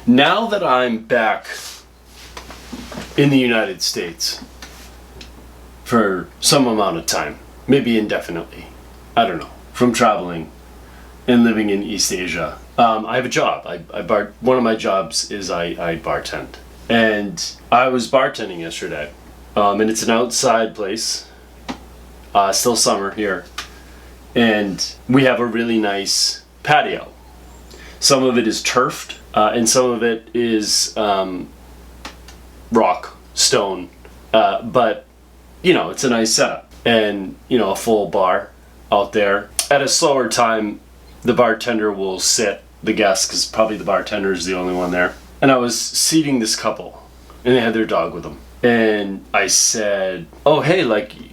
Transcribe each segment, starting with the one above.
Now that I'm back in the United States for some amount of time, maybe indefinitely, I don't know, from traveling and living in East Asia, I have a job. One of my jobs is I bartend. And I was bartending yesterday, and it's an outside place, still summer here, and we have a really nice patio. Some of it is turfed, and some of it is rock, stone, but it's a nice setup. And a full bar out there. At a slower time, the bartender will sit the guests, because probably the bartender is the only one there. And I was seating this couple, and they had their dog with them. And I said, oh, hey,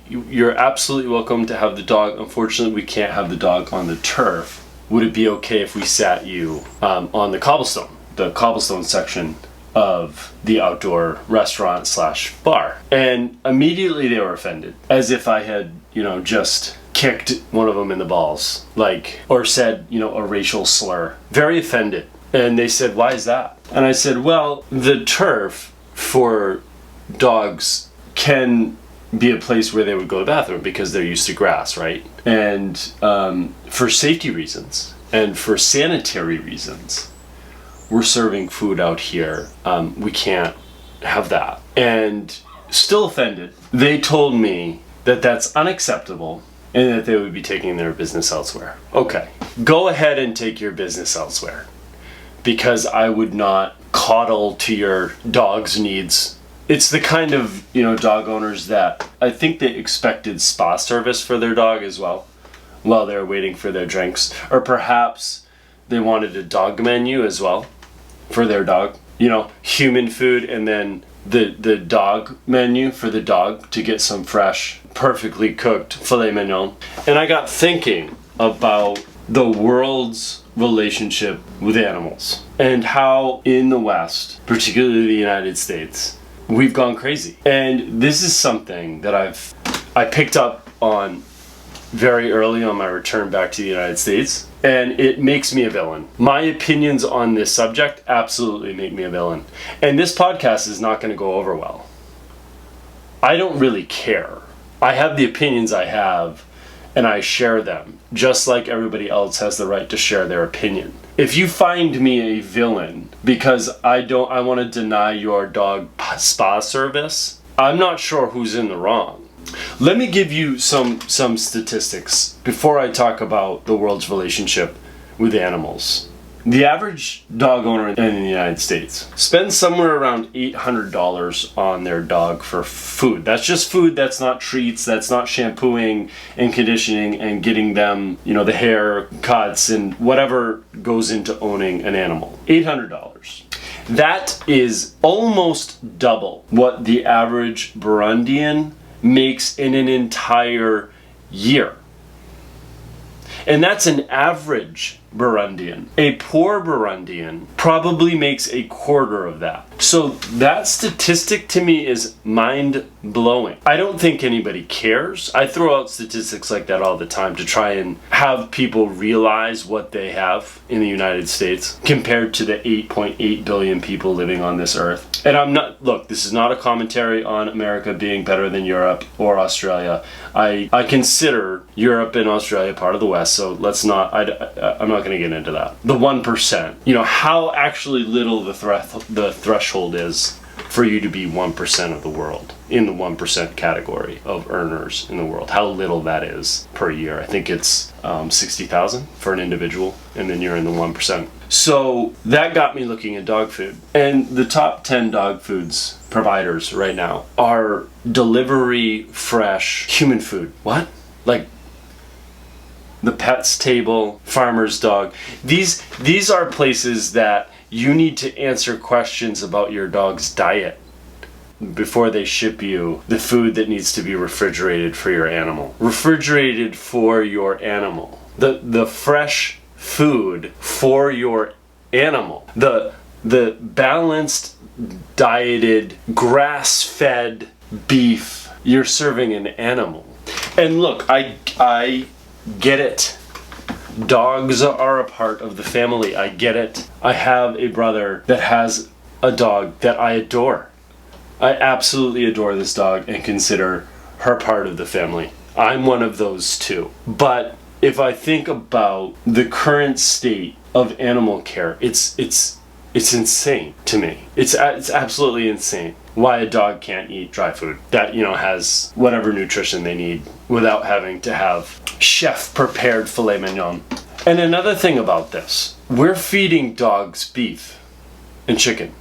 you're absolutely welcome to have the dog. Unfortunately, we can't have the dog on the turf. Would it be okay if we sat you on the cobblestone section of the outdoor restaurant / bar? And immediately they were offended, as if I had, just kicked one of them in the balls, or said, a racial slur. Very offended. And they said, why is that? And I said, well, the turf for dogs can be a place where they would go to the bathroom because they're used to grass, right? And for safety reasons and for sanitary reasons, we're serving food out here. We can't have that. And still offended, they told me that that's unacceptable and that they would be taking their business elsewhere. Okay, go ahead and take your business elsewhere, because I would not coddle to your dog's needs. It's the kind of, dog owners that I think they expected spa service for their dog as well while they're waiting for their drinks. Or perhaps they wanted a dog menu as well for their dog. Human food and then the dog menu for the dog to get some fresh, perfectly cooked filet mignon. And I got thinking about the world's relationship with animals and how in the West, particularly the United States, we've gone crazy. And this is something that I picked up on very early on my return back to the United States, and it makes me a villain. My opinions on this subject absolutely make me a villain. And this podcast is not going to go over well. I don't really care. I have the opinions I have, and I share them, just like everybody else has the right to share their opinion. If you find me a villain because I want to deny your dog spa service, I'm not sure who's in the wrong. Let me give you some statistics before I talk about the world's relationship with animals. The average dog owner in the United States spends somewhere around $800 on their dog for food. That's just food, that's not treats, that's not shampooing and conditioning and getting them, the hair cuts and whatever goes into owning an animal. $800. That is almost double what the average Burundian makes in an entire year. And that's an average Burundian. A poor Burundian probably makes a quarter of that. So that statistic to me is mind-blowing. I don't think anybody cares. I throw out statistics like that all the time to try and have people realize what they have in the United States compared to the 8.8 billion people living on this earth. And this is not a commentary on America being better than Europe or Australia. I consider Europe and Australia part of the West, so I'm not going to get into that. The 1%, how actually little the threshold is for you to be 1% of the world, in the 1% category of earners in the world. How little that is per year. I think it's 60,000 for an individual, and then you're in the 1%. So that got me looking at dog food. And the top 10 dog foods providers right now are delivery fresh human food. What? The Pet's Table, Farmer's Dog. These are places that you need to answer questions about your dog's diet before they ship you the food that needs to be refrigerated for your animal. Refrigerated for your animal. The fresh food for your animal. The balanced, dieted, grass-fed beef you're serving an animal. And look, I get it. Dogs are a part of the family. I get it. I have a brother that has a dog that I adore. I absolutely adore this dog and consider her part of the family. I'm one of those too. But if I think about the current state of animal care, it's insane to me. It's absolutely insane why a dog can't eat dry food that, has whatever nutrition they need without having to have chef prepared filet mignon. And another thing about this, we're feeding dogs beef and chicken.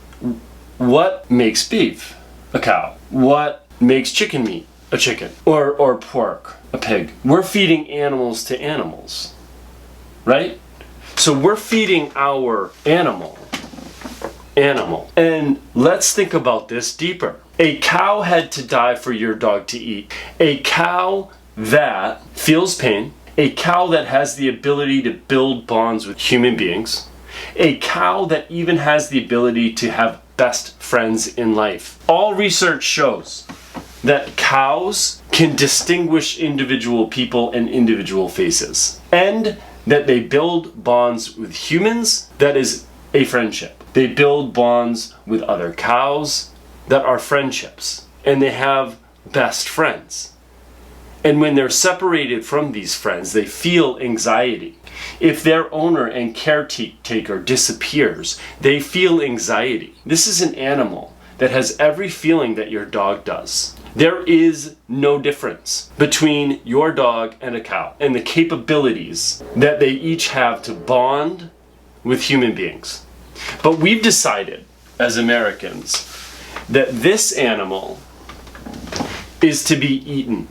What makes beef? A cow. What makes chicken meat? A chicken. Or pork? A pig. We're feeding animals to animals, right? So we're feeding our animal. And let's think about this deeper. A cow had to die for your dog to eat. A cow that feels pain. A cow that has the ability to build bonds with human beings. A cow that even has the ability to have best friends in life. All research shows that cows can distinguish individual people and individual faces, and that they build bonds with humans that is a friendship. They build bonds with other cows that are friendships, and they have best friends. And when they're separated from these friends, they feel anxiety. If their owner and caretaker disappears, they feel anxiety. This is an animal that has every feeling that your dog does. There is no difference between your dog and a cow and the capabilities that they each have to bond with human beings. But we've decided as Americans that this animal is to be eaten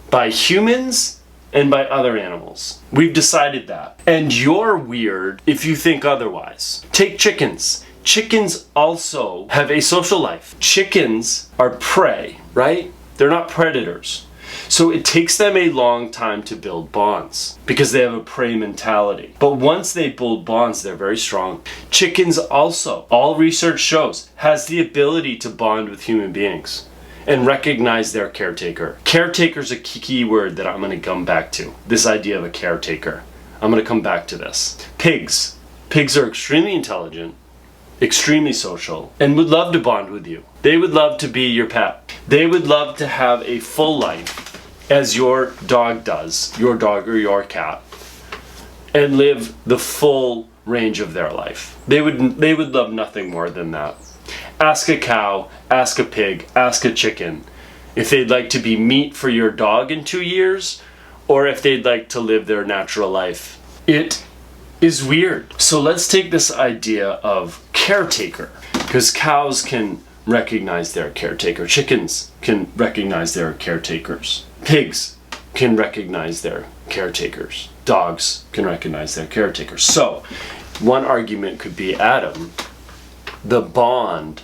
by humans and by other animals. We've decided that. And you're weird if you think otherwise. Take chickens. Chickens also have a social life. Chickens are prey, right? They're not predators. So it takes them a long time to build bonds because they have a prey mentality. But once they build bonds, they're very strong. Chickens also, all research shows, has the ability to bond with human beings and recognize their caretaker. Caretaker's a key word that I'm going to come back to. This idea of a caretaker. I'm going to come back to this. Pigs. Pigs are extremely intelligent, extremely social, and would love to bond with you. They would love to be your pet. They would love to have a full life as your dog does, your dog or your cat, and live the full range of their life. They would love nothing more than that. Ask a cow, ask a pig, ask a chicken if they'd like to be meat for your dog in 2 years, or if they'd like to live their natural life. It is weird. So let's take this idea of caretaker, because cows can recognize their caretaker. Chickens can recognize their caretakers. Pigs can recognize their caretakers. Dogs can recognize their caretakers. So one argument could be, Adam, the bond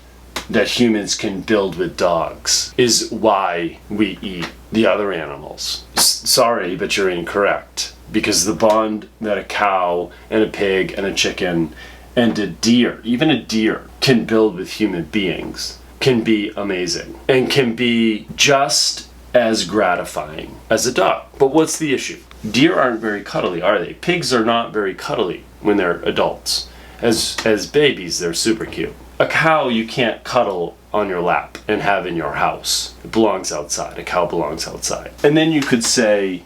that humans can build with dogs is why we eat the other animals. Sorry, but you're incorrect. Because the bond that a cow and a pig and a chicken and a deer, even a deer, can build with human beings can be amazing and can be just as gratifying as a dog. But what's the issue? Deer aren't very cuddly, are they? Pigs are not very cuddly when they're adults. As babies, they're super cute. A cow you can't cuddle on your lap and have in your house. It belongs outside. A cow belongs outside. And then you could say,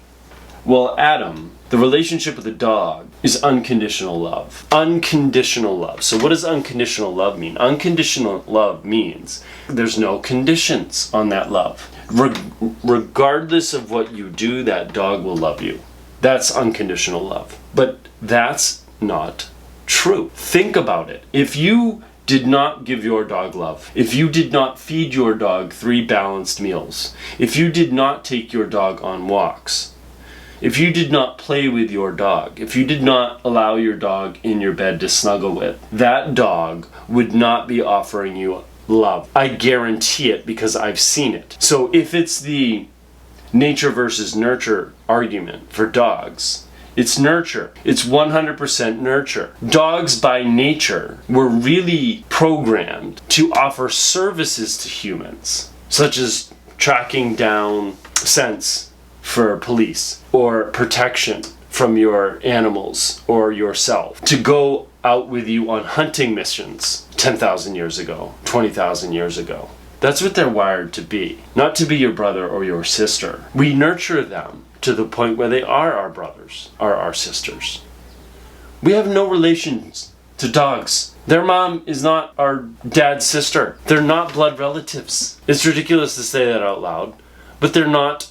well, Adam, the relationship with a dog is unconditional love. Unconditional love. So what does unconditional love mean? Unconditional love means there's no conditions on that love. Regardless of what you do, that dog will love you. That's unconditional love. But that's not true. Think about it. If you did not give your dog love, if you did not feed your dog 3 balanced meals, if you did not take your dog on walks, if you did not play with your dog, if you did not allow your dog in your bed to snuggle with, that dog would not be offering you love. I guarantee it because I've seen it. So if it's the nature versus nurture argument for dogs, it's nurture. It's 100% nurture. Dogs by nature were really programmed to offer services to humans, such as tracking down scents for police, or protection from your animals or yourself to go out with you on hunting missions 10,000 years ago, 20,000 years ago. That's what they're wired to be, not to be your brother or your sister. We nurture them to the point where they are our brothers, are our sisters. We have no relations to dogs. Their mom is not our dad's sister. They're not blood relatives. It's ridiculous to say that out loud, but they're not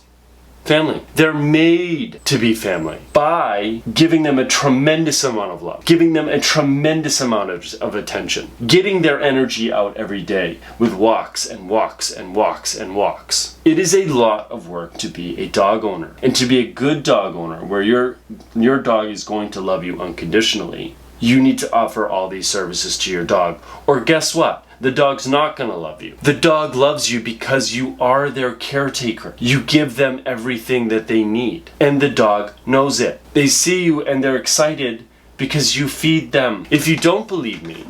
family. They're made to be family by giving them a tremendous amount of love, giving them a tremendous amount of attention, getting their energy out every day with walks and walks and walks and walks. It is a lot of work to be a dog owner, and to be a good dog owner where your dog is going to love you unconditionally. You need to offer all these services to your dog, or guess what? The dog's not going to love you. The dog loves you because you are their caretaker. You give them everything that they need, and the dog knows it. They see you and they're excited because you feed them. If you don't believe me,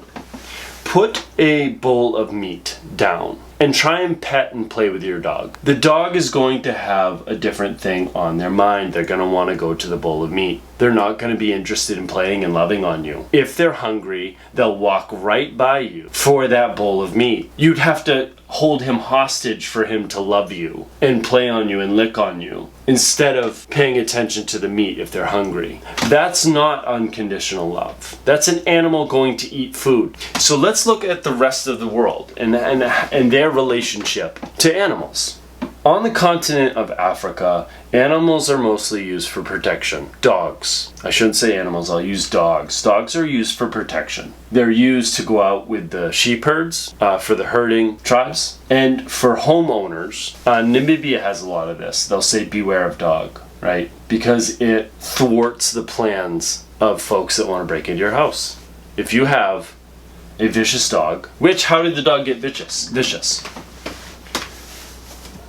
put a bowl of meat down and try and pet and play with your dog. The dog is going to have a different thing on their mind. They're going to want to go to the bowl of meat. They're not going to be interested in playing and loving on you. If they're hungry, they'll walk right by you for that bowl of meat. You'd have to hold him hostage for him to love you and play on you and lick on you, instead of paying attention to the meat if they're hungry. That's not unconditional love. That's an animal going to eat food. So let's look at the rest of the world and their relationship to animals. On the continent of Africa, animals are mostly used for protection. Dogs. I shouldn't say animals, I'll use dogs. Dogs are used for protection. They're used to go out with the sheep herds, for the herding tribes. And for homeowners, Namibia has a lot of this. They'll say beware of dog, right? Because it thwarts the plans of folks that want to break into your house. If you have a vicious dog, which, how did the dog get vicious?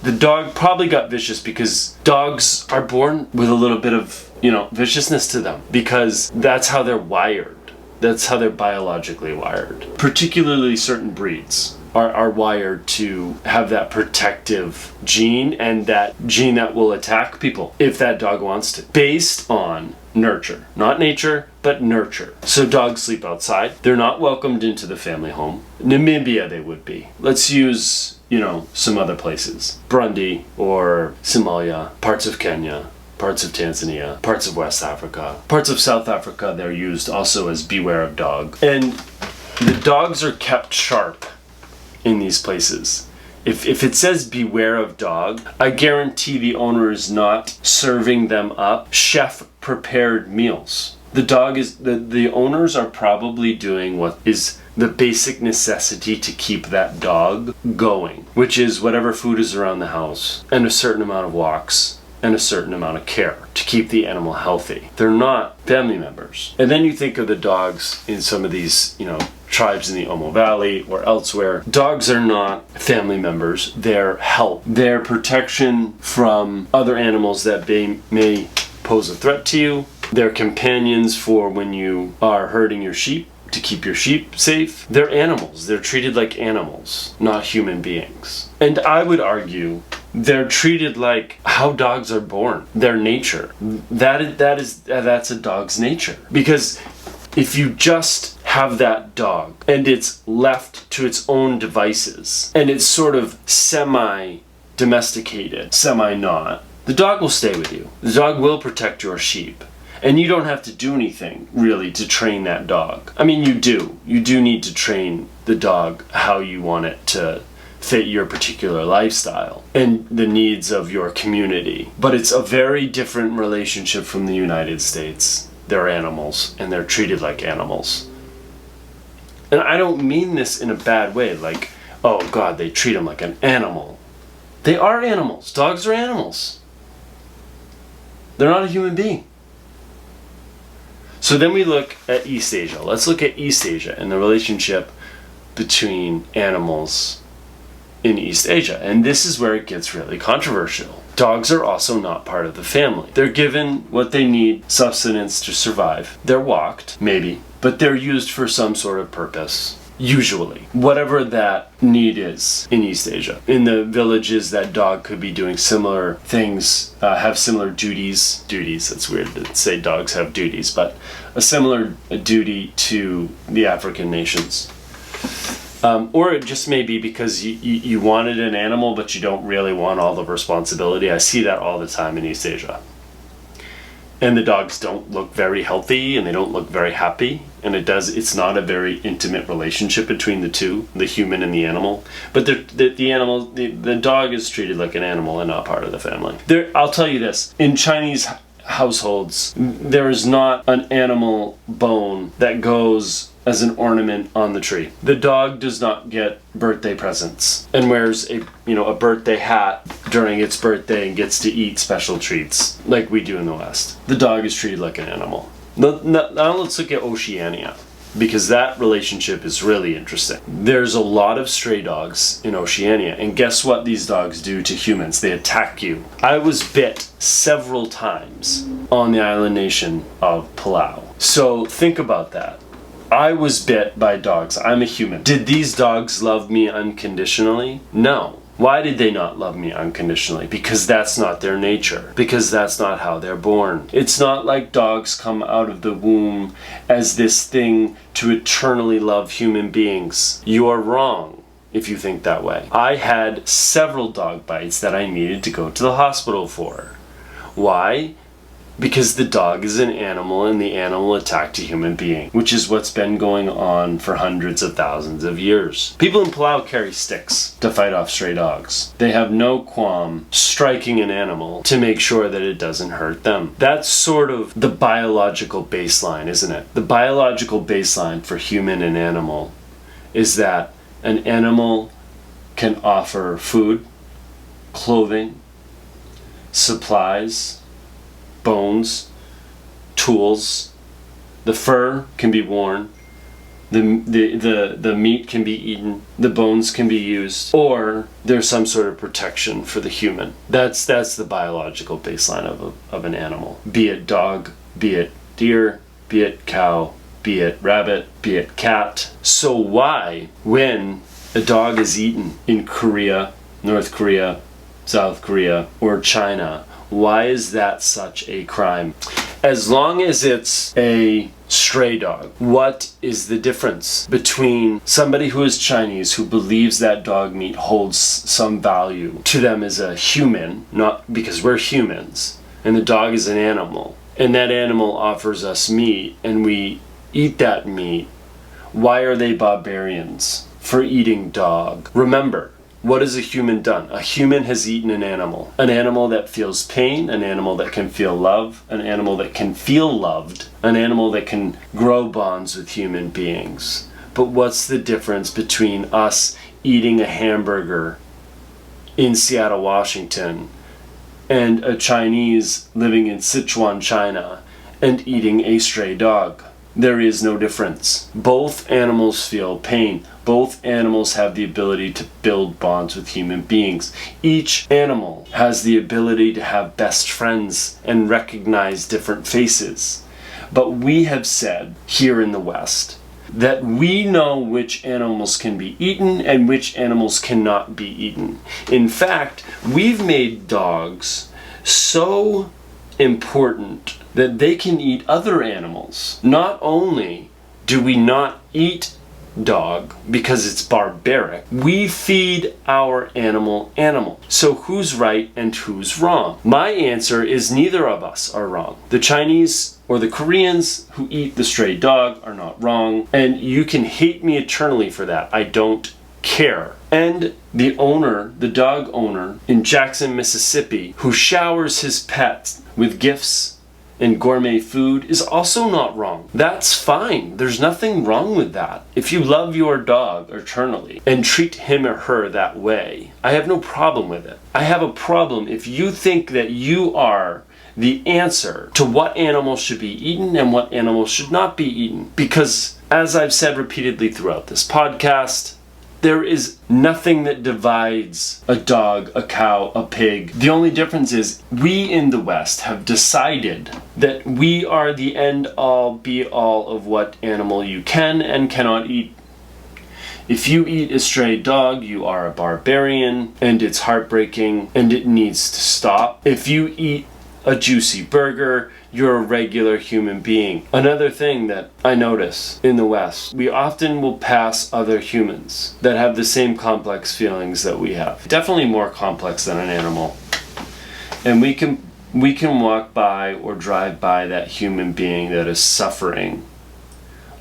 The dog probably got vicious because dogs are born with a little bit of, viciousness to them, because that's how they're wired. That's how they're biologically wired. Particularly certain breeds are wired to have that protective gene, and that gene that will attack people if that dog wants to, based on nurture. Not nature, but nurture. So dogs sleep outside. They're not welcomed into the family home. Namibia they would be. Let's use, some other places. Burundi or Somalia, parts of Kenya, parts of Tanzania, parts of West Africa, parts of South Africa. They're used also as beware of dog. And the dogs are kept sharp in these places. If it says beware of dog, I guarantee the owner is not serving them up chef prepared meals. The owners are probably doing what is the basic necessity to keep that dog going, which is whatever food is around the house and a certain amount of walks and a certain amount of care to keep the animal healthy. They're not family members. And then you think of the dogs in some of these, tribes in the Omo Valley or elsewhere. Dogs are not family members. They're help. They're protection from other animals that may pose a threat to you. They're companions for when you are herding your sheep, to keep your sheep safe. They're animals. They're treated like animals, not human beings. And I would argue they're treated like how dogs are born. Their nature. That's a dog's nature. Because if you just have that dog and it's left to its own devices and it's sort of semi-domesticated, semi-not, the dog will stay with you. The dog will protect your sheep. And you don't have to do anything, really, to train that dog. I mean, you do. You do need to train the dog how you want it to fit your particular lifestyle and the needs of your community. But it's a very different relationship from the United States. They're animals, and they're treated like animals. And I don't mean this in a bad way, like, oh God, they treat them like an animal. They are animals. Dogs are animals. They're not a human being. So then we look at East Asia. Let's look at East Asia and the relationship between animals in East Asia. And this is where it gets really controversial. Dogs are also not part of the family. They're given what they need, sustenance to survive. They're walked, maybe, but they're used for some sort of purpose. Usually. Whatever that need is in East Asia. In the villages, that dog could be doing similar things, have similar duties. Duties, it's weird to say dogs have duties, but a similar duty to the African nations. Or it just may be because you wanted an animal, but you don't really want all the responsibility. I see that all the time in East Asia. And the dogs don't look very healthy, and they don't look very happy. And it's not a very intimate relationship between the two, the human and the animal. But the dog is treated like an animal and not part of the family. I'll tell you this, in Chinese households, there is not an animal bone that goes as an ornament on the tree. The dog does not get birthday presents and wears a birthday hat during its birthday and gets to eat special treats like we do in the West. The dog is treated like an animal. Now let's look at Oceania, because that relationship is really interesting. There's a lot of stray dogs in Oceania, and guess what these dogs do to humans? They attack you. I was bit several times on the island nation of Palau. So think about that. I was bit by dogs. I'm a human. Did these dogs love me unconditionally? No. Why did they not love me unconditionally? Because that's not their nature. Because that's not how they're born. It's not like dogs come out of the womb as this thing to eternally love human beings. You are wrong if you think that way. I had several dog bites that I needed to go to the hospital for. Why? Because the dog is an animal and the animal attacked a human being, which is what's been going on for hundreds of thousands of years. People in Palau carry sticks to fight off stray dogs. They have no qualm striking an animal to make sure that it doesn't hurt them. That's sort of the biological baseline, isn't it? The biological baseline for human and animal is that an animal can offer food, clothing, supplies, bones, tools. The fur can be worn, the meat can be eaten, the bones can be used, or there's some sort of protection for the human. That's the biological baseline of an animal. Be it dog, be it deer, be it cow, be it rabbit, be it cat. So why, when a dog is eaten in Korea, North Korea, South Korea, or China, why is that such a crime? As long as it's a stray dog, what is the difference between somebody who is Chinese, who believes that dog meat holds some value to them as a human, not because we're humans, and the dog is an animal, and that animal offers us meat, and we eat that meat? Why are they barbarians for eating dog? Remember, what has a human done? A human has eaten an animal that feels pain, an animal that can feel love, an animal that can feel loved, an animal that can grow bonds with human beings. But what's the difference between us eating a hamburger in Seattle, Washington, and a Chinese living in Sichuan, China, and eating a stray dog? There is no difference. Both animals feel pain. Both animals have the ability to build bonds with human beings. Each animal has the ability to have best friends and recognize different faces. But we have said here in the West that we know which animals can be eaten and which animals cannot be eaten. In fact, we've made dogs so important that they can eat other animals. Not only do we not eat dog because it's barbaric, we feed our animal. So who's right and who's wrong? My answer is neither of us are wrong. The Chinese or the Koreans who eat the stray dog are not wrong, and you can hate me eternally for that. I don't care. And the dog owner in Jackson, Mississippi, who showers his pets with gifts and gourmet food is also not wrong. That's fine. There's nothing wrong with that. If you love your dog eternally and treat him or her that way, I have no problem with it. I have a problem if you think that you are the answer to what animals should be eaten and what animals should not be eaten. Because, as I've said repeatedly throughout this podcast, there is nothing that divides a dog, a cow, a pig. The only difference is we in the West have decided that we are the end all be all of what animal you can and cannot eat. If you eat a stray dog, you are a barbarian, and it's heartbreaking, and it needs to stop. If you eat a juicy burger, you're a regular human being. Another thing that I notice in the West, we often will pass other humans that have the same complex feelings that we have. Definitely more complex than an animal. And we can walk by or drive by that human being that is suffering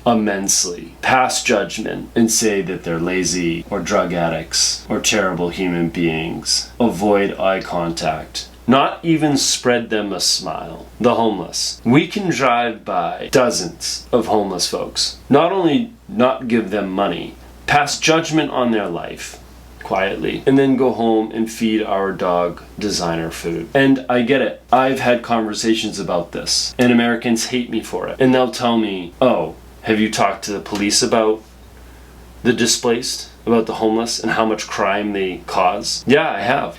immensely, pass judgment, and say that they're lazy or drug addicts or terrible human beings. Avoid eye contact. Not even spread them a smile. The homeless. We can drive by dozens of homeless folks. Not only not give them money, pass judgment on their life quietly, and then go home and feed our dog designer food. And I get it. I've had conversations about this, and Americans hate me for it. And they'll tell me, oh, have you talked to the police about the displaced, about the homeless, and how much crime they cause? Yeah, I have.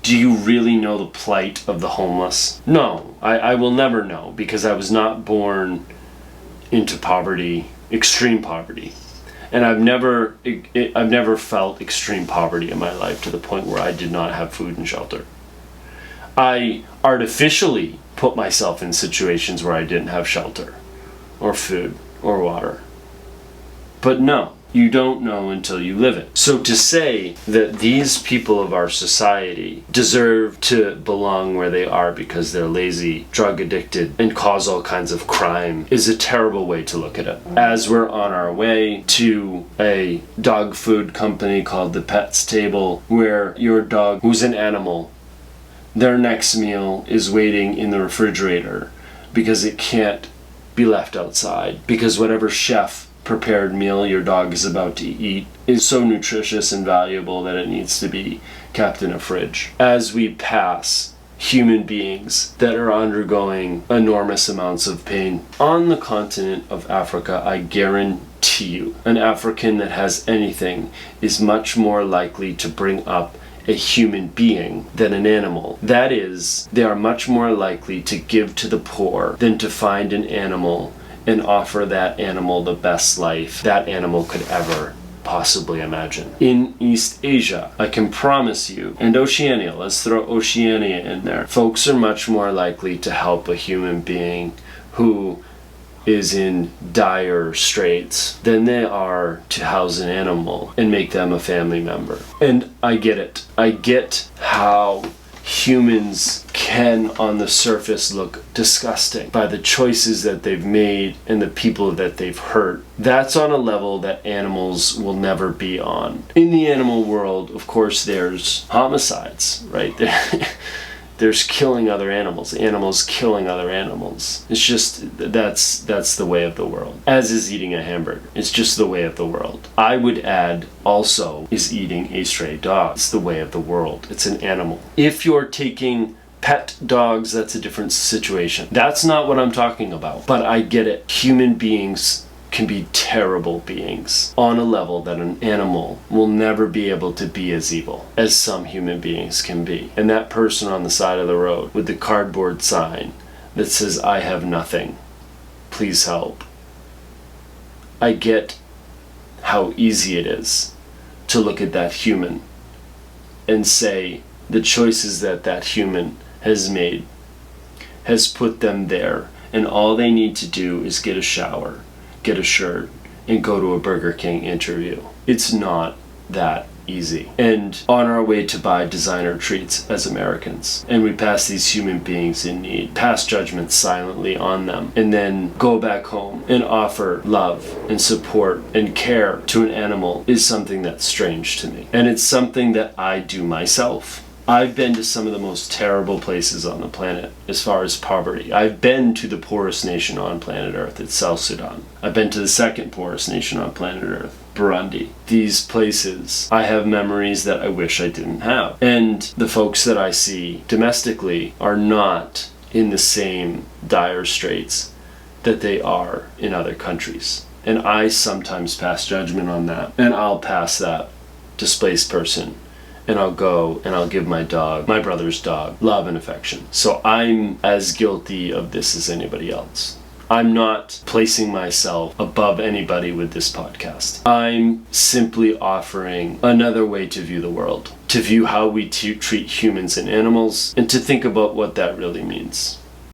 Do you really know the plight of the homeless? No, I will never know, because I was not born into poverty, extreme poverty. And I've never felt extreme poverty in my life to the point where I did not have food and shelter. I artificially put myself in situations where I didn't have shelter or food or water. But no, you don't know until you live it. So to say that these people of our society deserve to belong where they are because they're lazy, drug addicted, and cause all kinds of crime is a terrible way to look at it. As we're on our way to a dog food company called the Pets Table, where your dog, who's an animal, their next meal is waiting in the refrigerator because it can't be left outside, because whatever chef prepared meal your dog is about to eat is so nutritious and valuable that it needs to be kept in a fridge. As we pass human beings that are undergoing enormous amounts of pain on the continent of Africa, I guarantee you, an African that has anything is much more likely to bring up a human being than an animal. That is, they are much more likely to give to the poor than to find an animal and offer that animal the best life that animal could ever possibly imagine. In East Asia, I can promise you, and Oceania, let's throw Oceania in there, folks are much more likely to help a human being who is in dire straits than they are to house an animal and make them a family member. And I get it. I get how humans can on the surface look disgusting by the choices that they've made and the people that they've hurt. That's on a level that animals will never be on. In the animal world, of course, there's homicides, right? There's killing other animals killing other animals. It's just, that's the way of the world. As is eating a hamburger. It's just the way of the world. I would add also is eating a stray dog. It's the way of the world. It's an animal. If you're taking pet dogs, that's a different situation. That's not what I'm talking about. But I get it. Human beings can be terrible beings on a level that an animal will never be able to be as evil as some human beings can be. And that person on the side of the road with the cardboard sign that says, "I have nothing, please help." I get how easy it is to look at that human and say the choices that that human has made has put them there, and all they need to do is get a shower, get a shirt, and go to a Burger King interview. It's not that easy. And on our way to buy designer treats as Americans, and we pass these human beings in need, pass judgment silently on them, and then go back home and offer love and support and care to an animal is something that's strange to me. And it's something that I do myself. I've been to some of the most terrible places on the planet as far as poverty. I've been to the poorest nation on planet Earth. It's South Sudan. I've been to the second poorest nation on planet Earth, Burundi. These places, I have memories that I wish I didn't have. And the folks that I see domestically are not in the same dire straits that they are in other countries. And I sometimes pass judgment on that. And I'll pass that displaced person, and I'll go and I'll give my dog, my brother's dog, love and affection. So I'm as guilty of this as anybody else. I'm not placing myself above anybody with this podcast. I'm simply offering another way to view the world, to view how we treat humans and animals, and to think about what that really means.